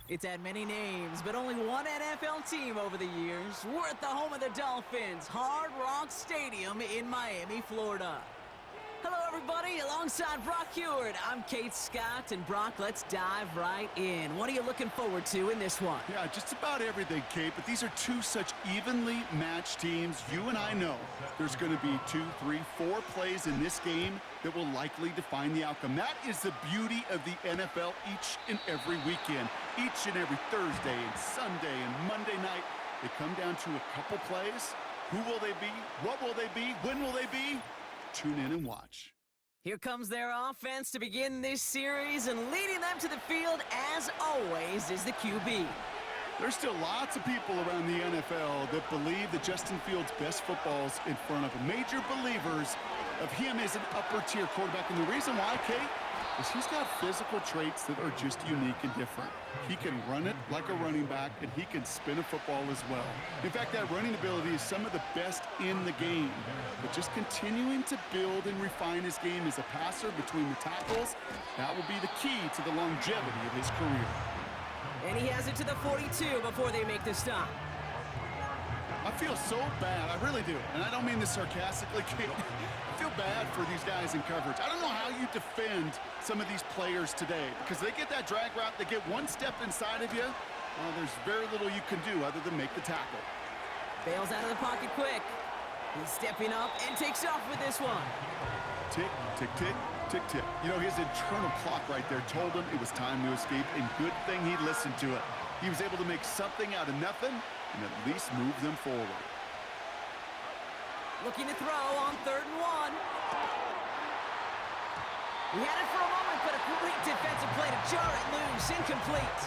It's had many names, but only one NFL team over the years. We're at the home of the Dolphins, Hard Rock Stadium in Miami, Florida. Hello, everybody. Alongside Brock Heward, I'm Kate Scott. And Brock, let's dive right in. What are you looking forward to in this one? Yeah, just about everything, Kate, but these are two such evenly matched teams. You and I know there's going to be 2, 3, 4 plays in this game that will likely define the outcome. That is the beauty of the NFL each and every weekend. Each and every Thursday and Sunday and Monday night, they come down to a couple plays. Who will they be? What will they be? When will they be? Tune in and watch. Here comes their offense to begin this series, and leading them to the field, as always, is the QB. There's still lots of people around the NFL that believe that Justin Fields' best football is in front of them. Major believers of him as an upper-tier quarterback, and the reason why, Kate, is he's got physical traits that are just unique and different. He can run it like a running back, and he can spin a football as well. In fact, that running ability is some of the best in the game. But just continuing to build and refine his game as a passer between the tackles, that will be the key to the longevity of his career. And he has it to the 42 before they make the stop. I feel so bad, I really do. And I don't mean this sarcastically, Kate. I feel bad for these guys in coverage. I don't know how you defend some of these players today, because they get that drag route, they get one step inside of you, there's very little you can do other than make the tackle. Bails out of the pocket quick. He's stepping up and takes off with this one. Tick, tick, tick, tick, tick. You know, his internal clock right there told him it was time to escape, and good thing he listened to it. He was able to make something out of nothing and at least move them forward. Looking to throw on 3rd and 1. He had it for a moment, but a great defensive play to jar it loose. Incomplete.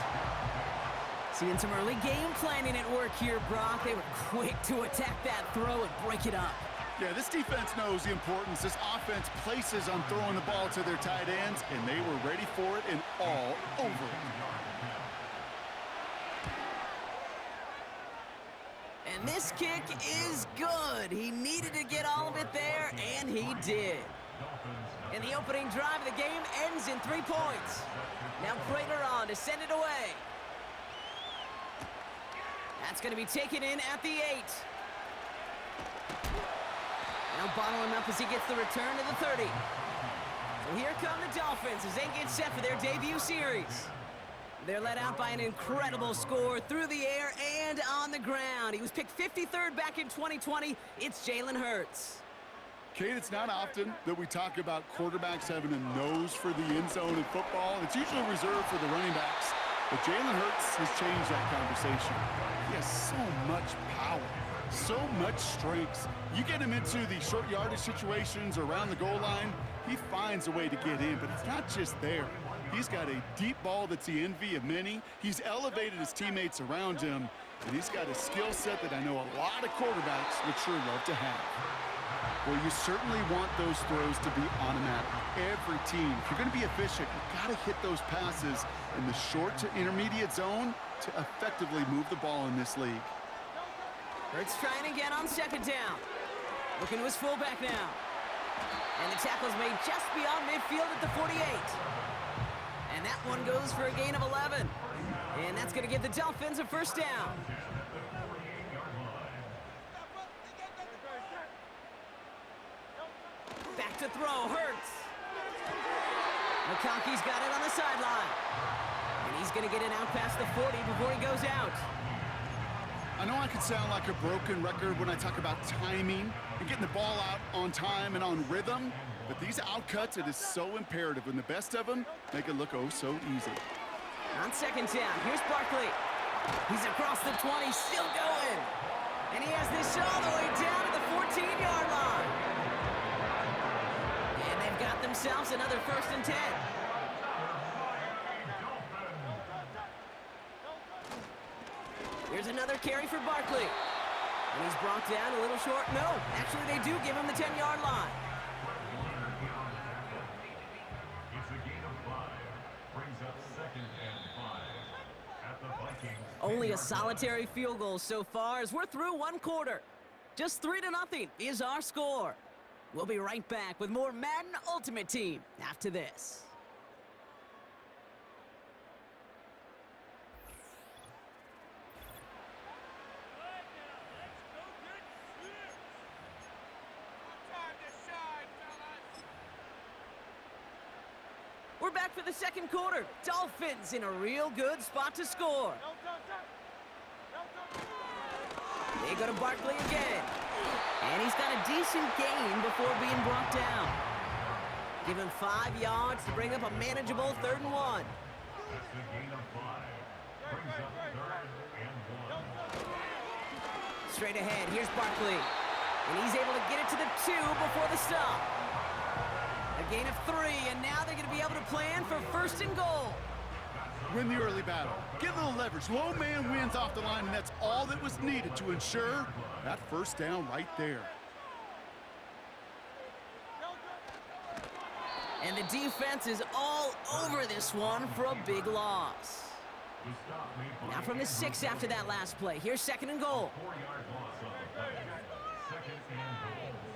Seeing some early game planning at work here, Brock. They were quick to attack that throw and break it up. Yeah, this defense knows the importance this offense places on throwing the ball to their tight ends, and they were ready for it and all over it. And this kick is good. He needed to get all of it there, and he did. And the opening drive of the game ends in 3 points. Now Prater on to send it away. That's going to be taken in at the 8. Now bottle him up as he gets the return to the 30. So here come the Dolphins as they get set for their debut series. They're led out by an incredible score through the air and on the ground. He was picked 53rd back in 2020. It's Jalen Hurts. Kate, it's not often that we talk about quarterbacks having a nose for the end zone in football. It's usually reserved for the running backs. But Jalen Hurts has changed that conversation. He has so much power, so much strength. You get him into the short yardage situations around the goal line, he finds a way to get in, but it's not just there. He's got a deep ball that's the envy of many. He's elevated his teammates around him, and he's got a skill set that I know a lot of quarterbacks would sure love to have. Well, you certainly want those throws to be automatic. Every team, if you're going to be efficient, you've got to hit those passes in the short to intermediate zone to effectively move the ball in this league. Hurts trying again on 2nd down. Looking to his fullback now. And the tackle's made just beyond midfield at the 48. And that one goes for a gain of 11. And that's going to give the Dolphins a 1st down. Back to throw, Hurts. McConkey's got it on the sideline. And he's going to get it out past the 40 before he goes out. I know I could sound like a broken record when I talk about timing and getting the ball out on time and on rhythm, but these outcuts, it is so imperative, and the best of them make it look oh so easy. On 2nd down, here's Barkley. He's across the 20, still going. And he has this all the way down to the 14-yard line. And they've got themselves another 1st and 10. Here's another carry for Barkley. And he's brought down a little short. No, actually they do give him the 10-yard line. It's a gain of 5. Brings up 2nd and 5 at the Vikings. Only a solitary field goal so far as we're through 1 quarter. Just 3-0 is our score. We'll be right back with more Madden Ultimate Team after this. We're back for the second quarter. Dolphins in a real good spot to score. They go to Barkley again. And he's got a decent gain before being brought down. Give him 5 yards to bring up a manageable 3rd and 1. That's a gain of 5. Brings up 3rd and 1. Straight ahead, here's Barkley. And he's able to get it to the 2 before the stop. A gain of 3, and now they're going to be able to plan for 1st and goal. Win the early battle. Get a little leverage. Low man wins off the line, and that's all that was needed to ensure that 1st down right there. And the defense is all over this one for a big loss. Now from the 6 after that last play. Here's 2nd and goal. 4-yard loss on the play. 2nd and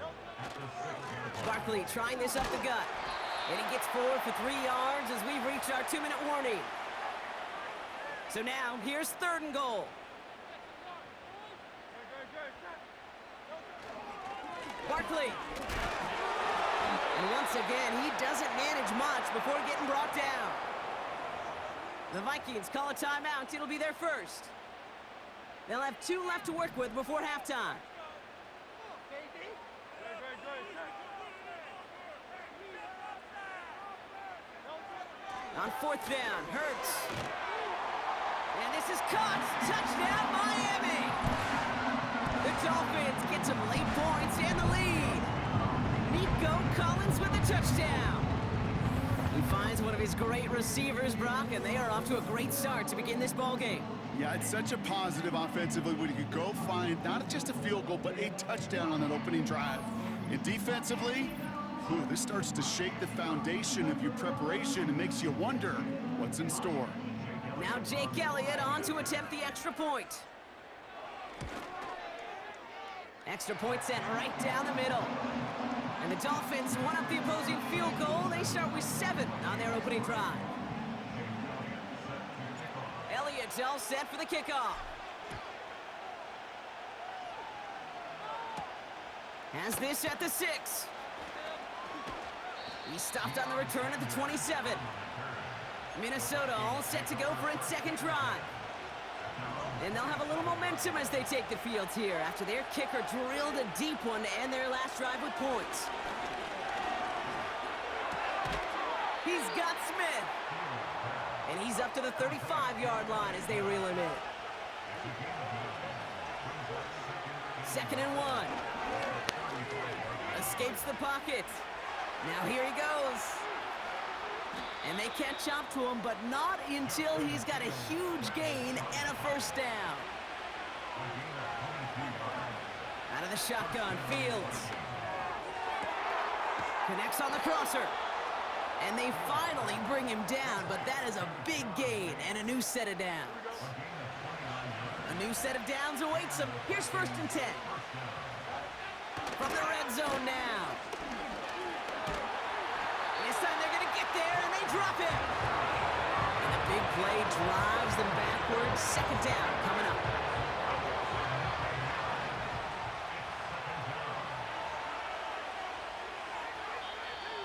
goal. At the 6-yard line. Barkley trying this up the gut. And he gets forward for 3 yards as we've reached our 2-minute warning. So now, here's 3rd and goal. Barkley. And once again, he doesn't manage much before getting brought down. The Vikings call a timeout. It'll be their first. They'll have 2 left to work with before halftime. On 4th down, Hurts. And this is caught. Touchdown, Miami! The Dolphins get some late points and the lead. Nico Collins with the touchdown. He finds one of his great receivers, Brock, and they are off to a great start to begin this ball game. Yeah, it's such a positive offensively when you could go find not just a field goal, but a touchdown on that opening drive. And defensively, this starts to shake the foundation of your preparation and makes you wonder what's in store. Now Jake Elliott on to attempt the extra point. Extra point sent right down the middle. And the Dolphins one up the opposing field goal. They start with 7 on their opening drive. Elliott's all set for the kickoff. Has this at the 6. He stopped on the return at the 27. Minnesota all set to go for its 2nd drive. And they'll have a little momentum as they take the field here after their kicker drilled a deep one to end their last drive with points. He's got Smith. And he's up to the 35-yard line as they reel him in. 2nd and 1. Escapes the pocket. Now here he goes. And they catch up to him, but not until he's got a huge gain and a 1st down. Out of the shotgun, Fields. Connects on the crosser. And they finally bring him down, but that is a big gain and a new set of downs. A new set of downs awaits him. Here's 1st and 10. From the red zone now. This time they're going to get there, and they drop him. And a big play drives them backwards. 2nd down coming up.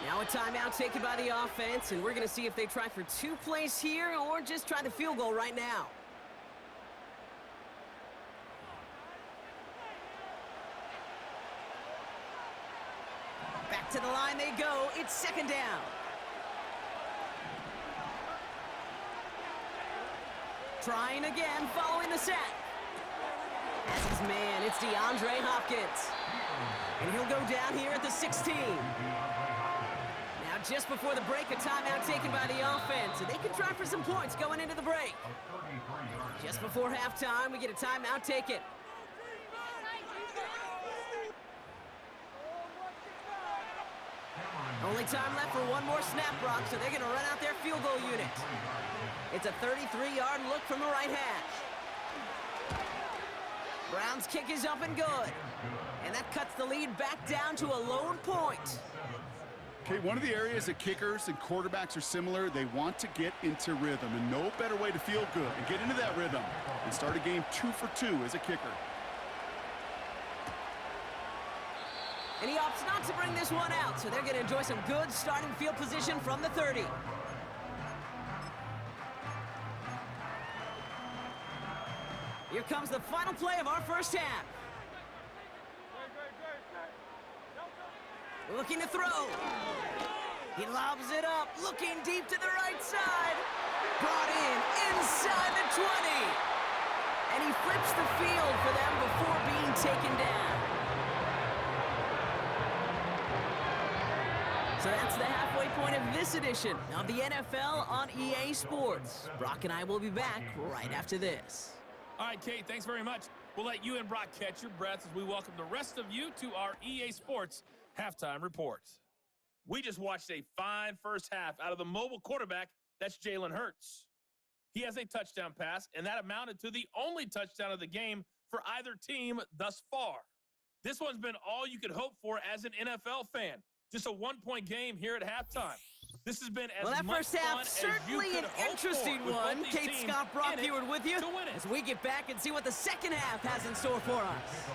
Now a timeout taken by the offense, and we're going to see if they try for 2 plays here or just try the field goal right now. Back to the line they go. It's 2nd down. Trying again following the sack. As his man, it's DeAndre Hopkins. And he'll go down here at the 16. Now just before the break, a timeout taken by the offense. And they can try for some points going into the break. Just before halftime, we get a timeout taken. Only time left for one more snap, Brock, so they're going to run out their field goal unit. It's a 33-yard look from the right hash. Brown's kick is up and good. And that cuts the lead back down to a lone point. Okay, one of the areas that kickers and quarterbacks are similar, they want to get into rhythm, and no better way to feel good and get into that rhythm and start a game 2 for 2 as a kicker. And he opts not to bring this one out, so they're going to enjoy some good starting field position from the 30. Here comes the final play of our first half. Looking to throw. He lobs it up, looking deep to the right side. Brought in inside the 20. And he flips the field for them before being taken down. So that's the halfway point of this edition of the NFL on EA Sports. Brock and I will be back right after this. All right, Kate, thanks very much. We'll let you and Brock catch your breaths as we welcome the rest of you to our EA Sports Halftime Reports. We just watched a fine first half out of the mobile quarterback, that's Jalen Hurts. He has a touchdown pass, and that amounted to the only touchdown of the game for either team thus far. This one's been all you could hope for as an NFL fan. Just a one-point game here at halftime. This has been as much first half, certainly an interesting one. Kate Scott, Brock Heward with you as we get back and see what the second half has in store for us.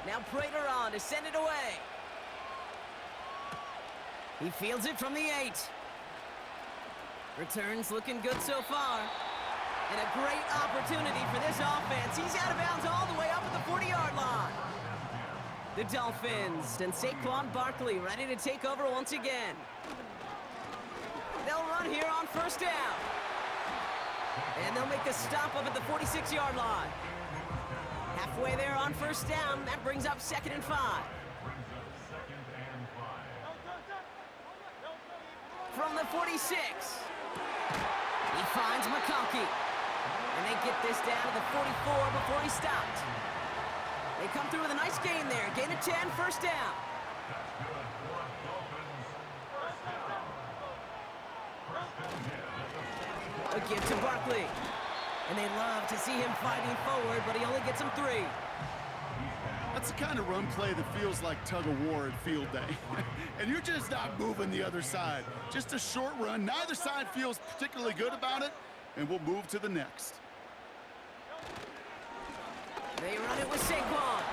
Now Prater on to send it away. He fields it from the 8. Returns looking good so far. And a great opportunity for this offense. He's out of bounds all the way up at the 40-yard line. The Dolphins and Saquon Barkley ready to take over once again. They'll run here on first down. And they'll make the stop up at the 46-yard line. Halfway there on first down, that brings up 2nd and 5. From the 46, he finds McConkey. And they get this down to the 44 before he stopped. They come through with a nice gain there. Gain of 10, first down. A give to Barkley. And they love to see him fighting forward, but he only gets him 3. That's the kind of run play that feels like tug-of-war at field day. And you're just not moving the other side. Just a short run. Neither side feels particularly good about it, and we'll move to the next. They run it with Saquon.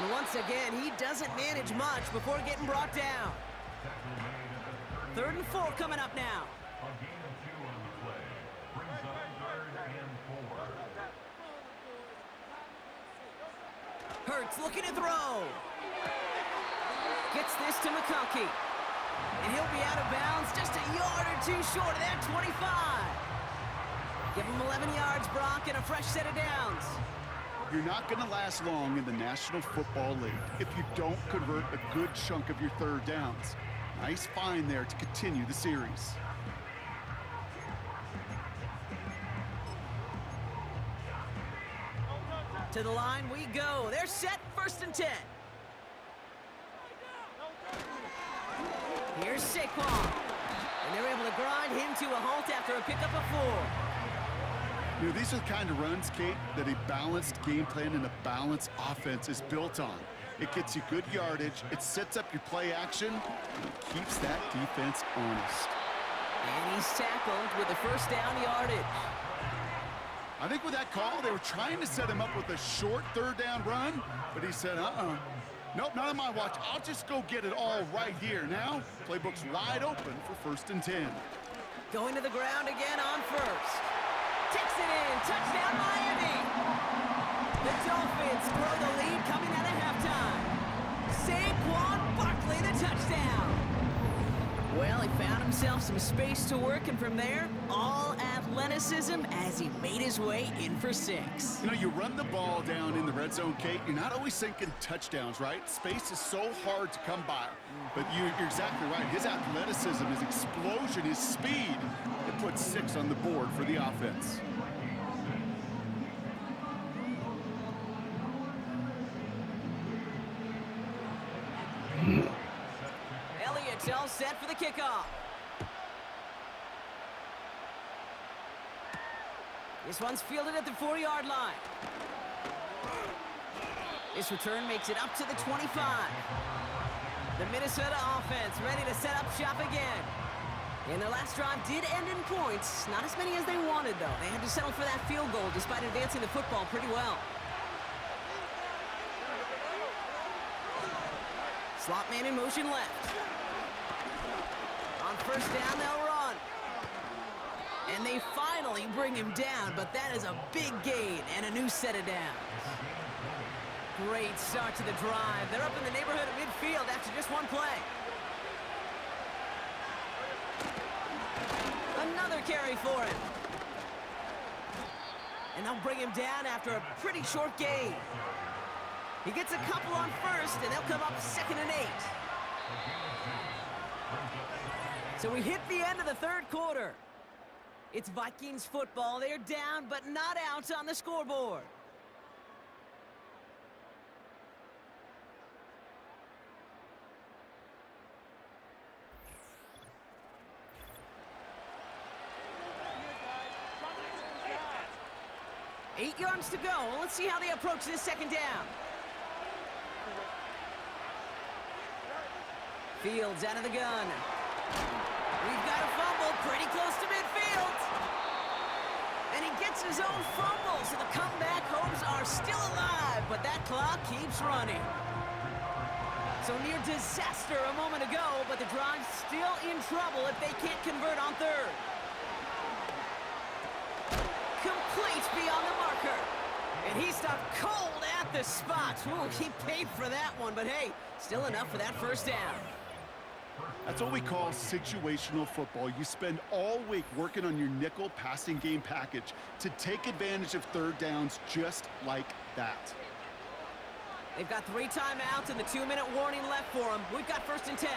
And once again, he doesn't manage much before getting brought down. 3rd and 4 coming up now. A gain of 2 on the play. Brings up 3rd and 4. Hurts looking to throw. Gets this to McConkey. And he'll be out of bounds just a yard or 2 short of that 25. Give him 11 yards, Brock, and a fresh set of downs. You're not going to last long in the National Football League if you don't convert a good chunk of your 3rd downs. Nice find there to continue the series. To the line we go. They're set, 1st and 10. Here's Saquon. And they're able to grind him to a halt after a pickup of 4. You know, these are the kind of runs, Kate, that a balanced game plan and a balanced offense is built on. It gets you good yardage, it sets up your play action, and it keeps that defense honest. And he's tackled with the first down yardage. I think with that call, they were trying to set him up with a short 3rd down run, but he said, nope, not on my watch. I'll just go get it all right here. Now, playbook's wide open for 1st and 10. Going to the ground again on first. Takes it in. Touchdown, Miami. The Dolphins throw the lead coming out of halftime. Saquon Barkley, the touchdown. Well, he found himself some space to work, and from there, all athleticism as he made his way in for 6. You know, you run the ball down in the red zone, Kate, you're not always thinking touchdowns, right? Space is so hard to come by. But you're exactly right. His athleticism, his explosion, his speed, it puts 6 on the board for the offense. Elliott's all set for the kickoff. This one's fielded at the 4-yard line. This return makes it up to the 25. The Minnesota offense ready to set up shop again. And their last drive did end in points. Not as many as they wanted, though. They had to settle for that field goal despite advancing the football pretty well. Slot man in motion left. On first down, they'll run. And they finally bring him down, but that is a big gain and a new set of downs. Great start to the drive. They're up in the neighborhood of midfield after just one play. Another carry for him. And they'll bring him down after a pretty short gain. He gets a couple on first, and they'll come up 2nd and 8. So we hit the end of the third quarter. It's Vikings football. They're down, but not out on the scoreboard. Eight yards to go. Let's see how they approach this second down. Fields out of the gun. We've got a fumble pretty close to midfield. And he gets his own fumble, so the comeback hopes are still alive, but that clock keeps running. So near disaster a moment ago, but the drive's still in trouble if they can't convert on third. Complete beyond the marker. And he stopped cold at the spot. Ooh, he paid for that one, but hey, still enough for that first down. That's what we call situational football. You spend all week working on your nickel passing game package to take advantage of third downs just like that. They've got 3 timeouts and the 2-minute warning left for them. We've got 1st and 10.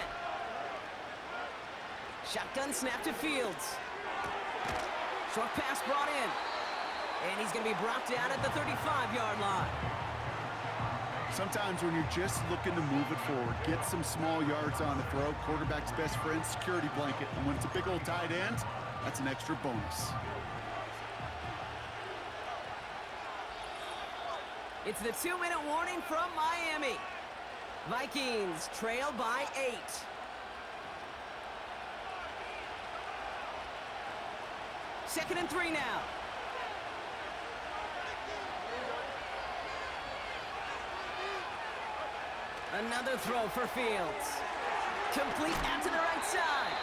Shotgun snap to Fields. Short pass brought in. And he's going to be brought down at the 35-yard line. Sometimes when you're just looking to move it forward, get some small yards on the throw, quarterback's best friend, security blanket. And when it's a big old tight end, that's an extra bonus. It's the 2-minute warning from Miami. Vikings trail by 8. Second and 3 now. Another throw for Fields. Complete out to the right side.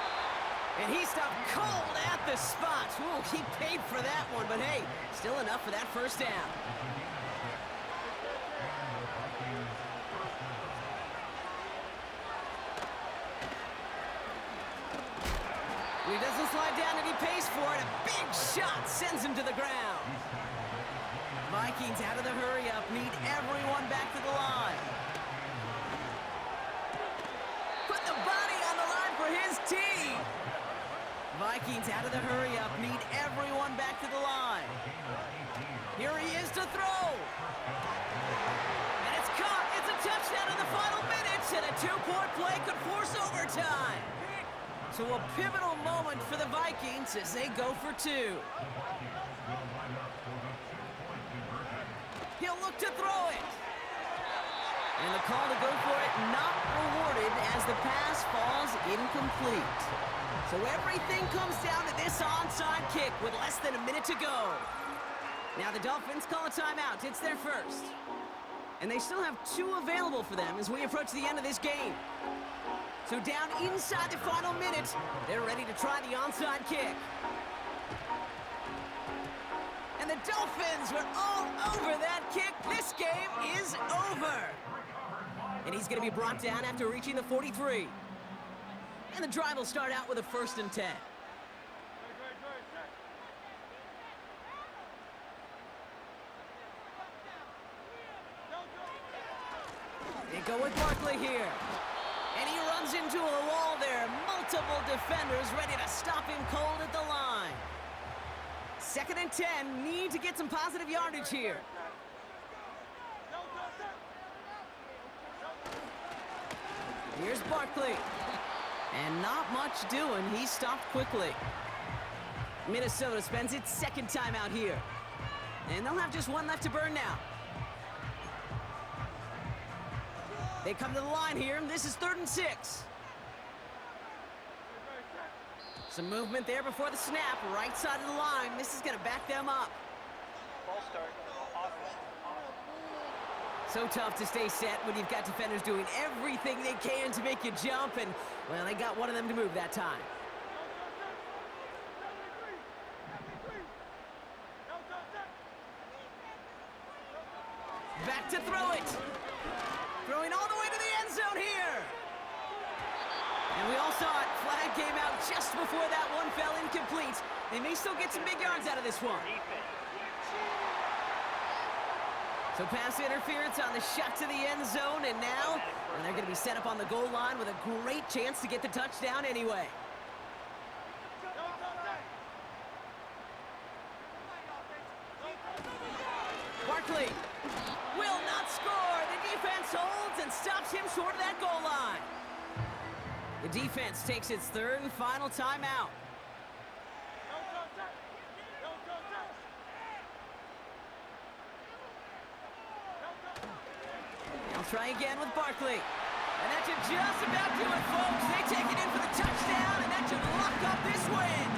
And he stopped cold at the spot. Ooh, he paid for that one, but hey, still enough for that first down. He doesn't slide down and he pays for it. A big shot sends him to the ground. Vikings out of the hurry-up need everyone back to the line. Put the body on the line for his team. Vikings out of the hurry-up need everyone back to the line. Here he is to throw. And it's caught. It's a touchdown in the final minutes, and a 2-point play could force overtime. So a pivotal moment for the Vikings as they go for 2. He'll look to throw it. And the call to go for it not rewarded as the pass falls incomplete. So everything comes down to this onside kick with less than a minute to go. Now the Dolphins call a timeout. It's their first. And they still have 2 available for them as we approach the end of this game. So down inside the final minute, they're ready to try the onside kick. And the Dolphins were all over that kick. This game is over. And he's going to be brought down after reaching the 43. And the drive will start out with a 1st and 10. They go with Barkley here. And he runs into a wall there. Multiple defenders ready to stop him cold at the line. 2nd and 10. Need to get some positive yardage here. Here's Barkley. And not much doing. He stopped quickly. Minnesota spends its 2nd timeout here. And they'll have just 1 left to burn now. They come to the line here, and this is 3rd and 6. Some movement there before the snap, right side of the line. This is going to back them up. Ball start. So tough to stay set when you've got defenders doing everything they can to make you jump, and, well, they got one of them to move that time. just before that one fell incomplete. They may still get some big yards out of this one. So pass interference on the shot to the end zone, and now they're going to be set up on the goal line with a great chance to get the touchdown anyway. Barkley will not score. The defense holds and stops him short of that goal line. The defense takes its third and final timeout. They'll try again with Barkley. And that should just about do it, folks. They take it in for the touchdown, and that should lock up this win.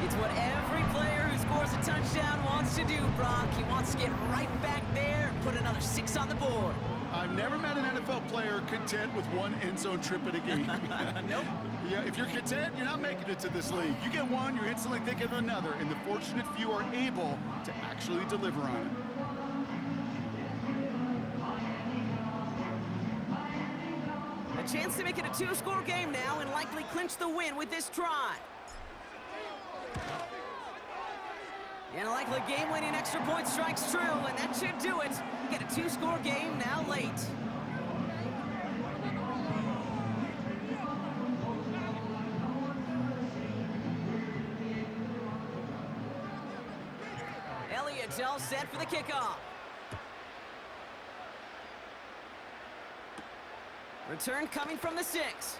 It's what every player who scores a touchdown wants to do, Brock. He wants to get right back there and put another 6 on the board. I've never met an NFL player content with one end zone trip at a game. Nope. Yeah, if you're content, you're not making it to this league. You get one, you're instantly thinking of another, and the fortunate few are able to actually deliver on it. A chance to make it a 2-score game now and likely clinch the win with this try. And a likely game-winning extra point strikes true, and that should do it. Get a 2-score game now late. Elliott's all set for the kickoff. Return coming from the 6.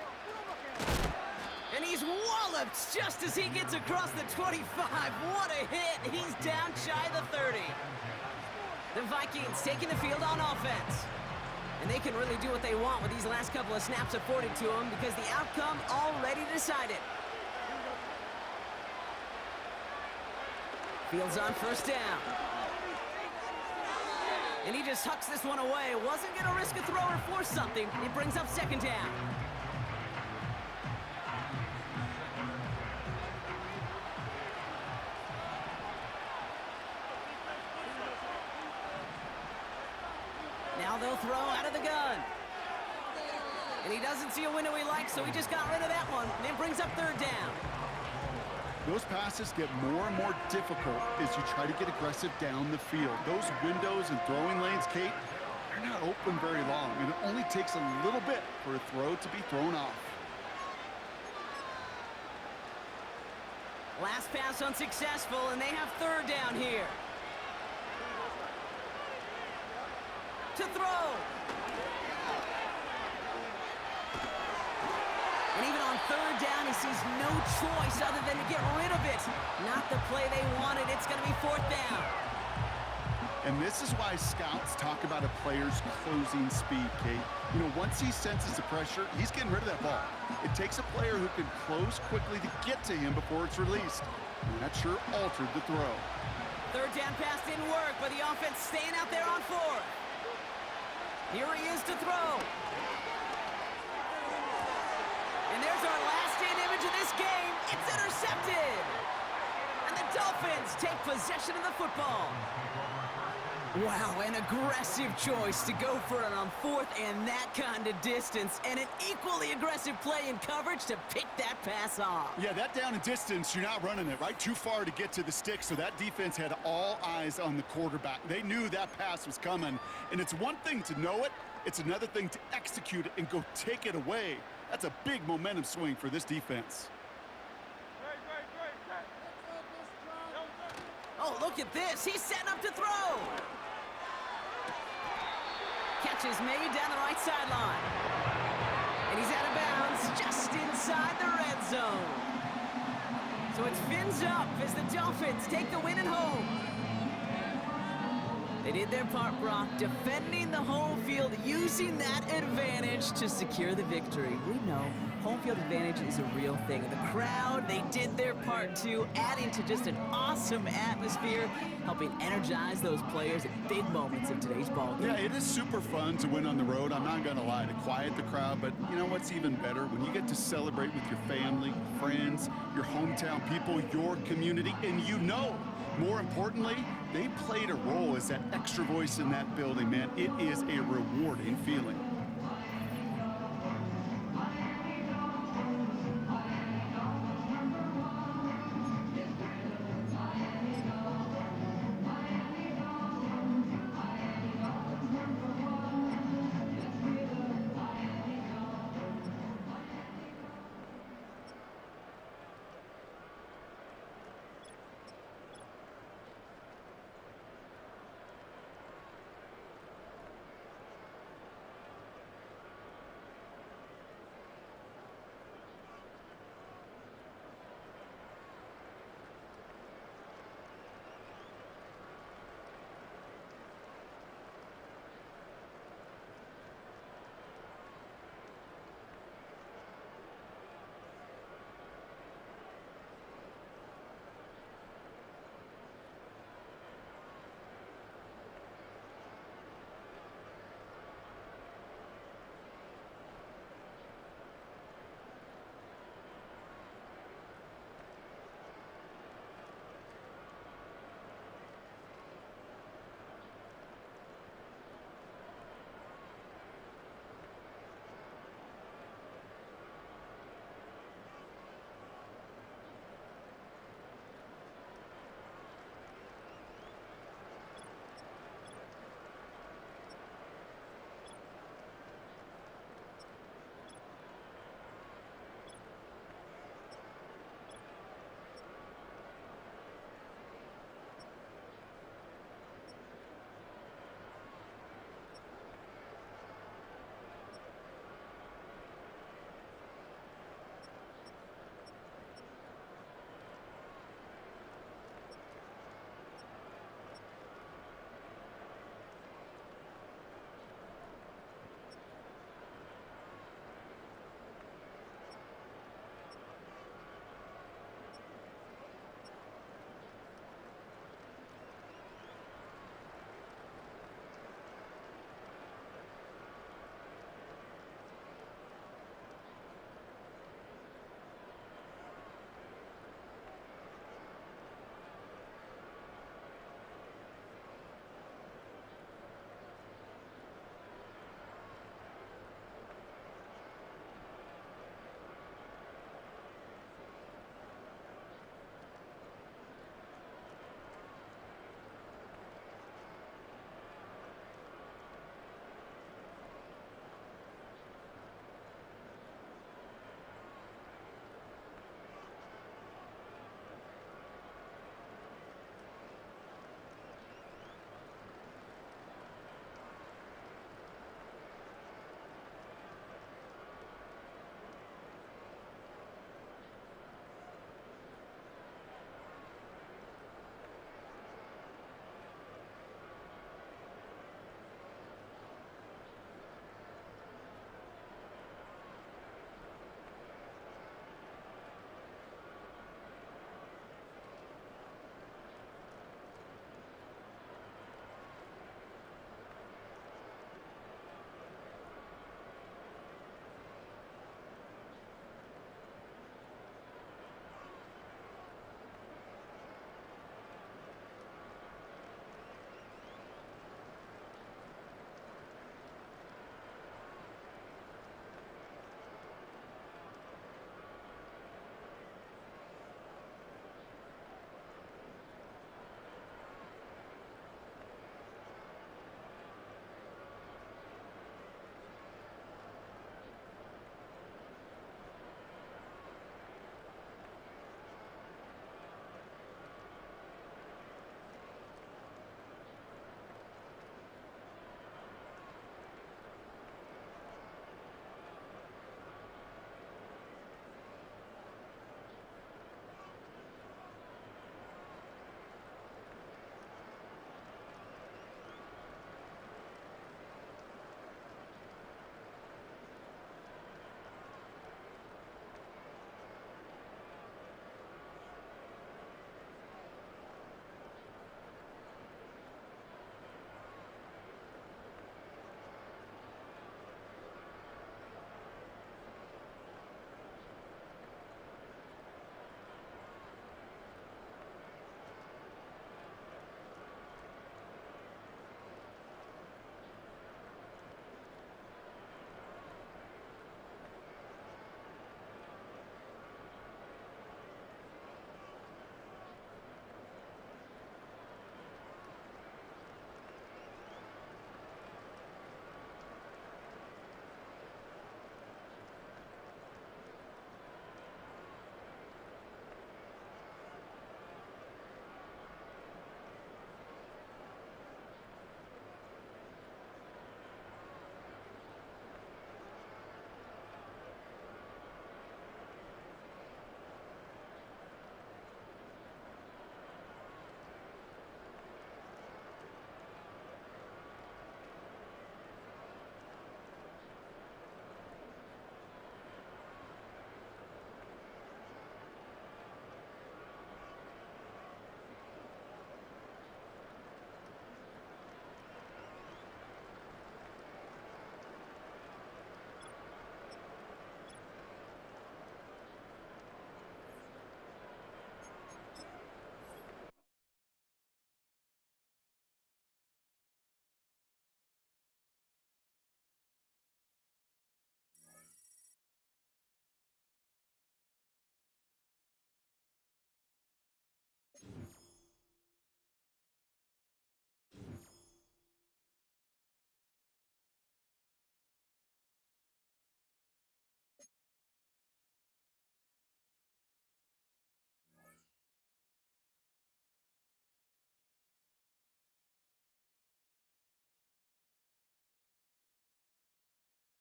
And he's walloped just as he gets across the 25. What a hit. He's down shy of the 30. The Vikings taking the field on offense. And they can really do what they want with these last couple of snaps afforded to them because the outcome already decided. Fields on first down. And he just hucks this one away. Wasn't going to risk a throw or force something. It brings up second down. Now they'll throw out of the gun. And he doesn't see a window he likes, so he just got rid of that one. And it brings up third down. Those passes get more and more difficult as you try to get aggressive down the field. Those windows and throwing lanes, Kate, they're not open very long, and it only takes a little bit for a throw to be thrown off. Last pass unsuccessful, and they have third down here. To throw. And even on third down, he sees no choice other than to get rid of it. Not the play they wanted. It's going to be fourth down. And this is why scouts talk about a player's closing speed, Kate. You know, once he senses the pressure, he's getting rid of that ball. It takes a player who can close quickly to get to him before it's released. And that sure altered the throw. Third down pass didn't work, but the offense staying out there on fourth. Here he is to throw. And there's our last-in image of this game. It's intercepted. And the Dolphins take possession of the football. Wow, an aggressive choice to go for it on fourth and that kind of distance. And an equally aggressive play in coverage to pick that pass off. Yeah, that down and distance, you're not running it, right? Too far to get to the stick, so that defense had all eyes on the quarterback. They knew that pass was coming. And it's one thing to know it. It's another thing to execute it and go take it away. That's a big momentum swing for this defense. Oh, look at this. He's setting up to throw. Catch is made down the right sideline. And he's out of bounds just inside the red zone. So it's fins up as the Dolphins take the win at home. They did their part, Brock, defending the home field, using that advantage to secure the victory. We know home field advantage is a real thing. And the crowd, they did their part too, adding to just an awesome atmosphere, helping energize those players at big moments of today's ballgame. Yeah, it is super fun to win on the road. I'm not going to lie, to quiet the crowd. But you know what's even better? When you get to celebrate with your family, friends, your hometown people, your community, and you know, more importantly, they played a role as that extra voice in that building, man. It is a rewarding feeling.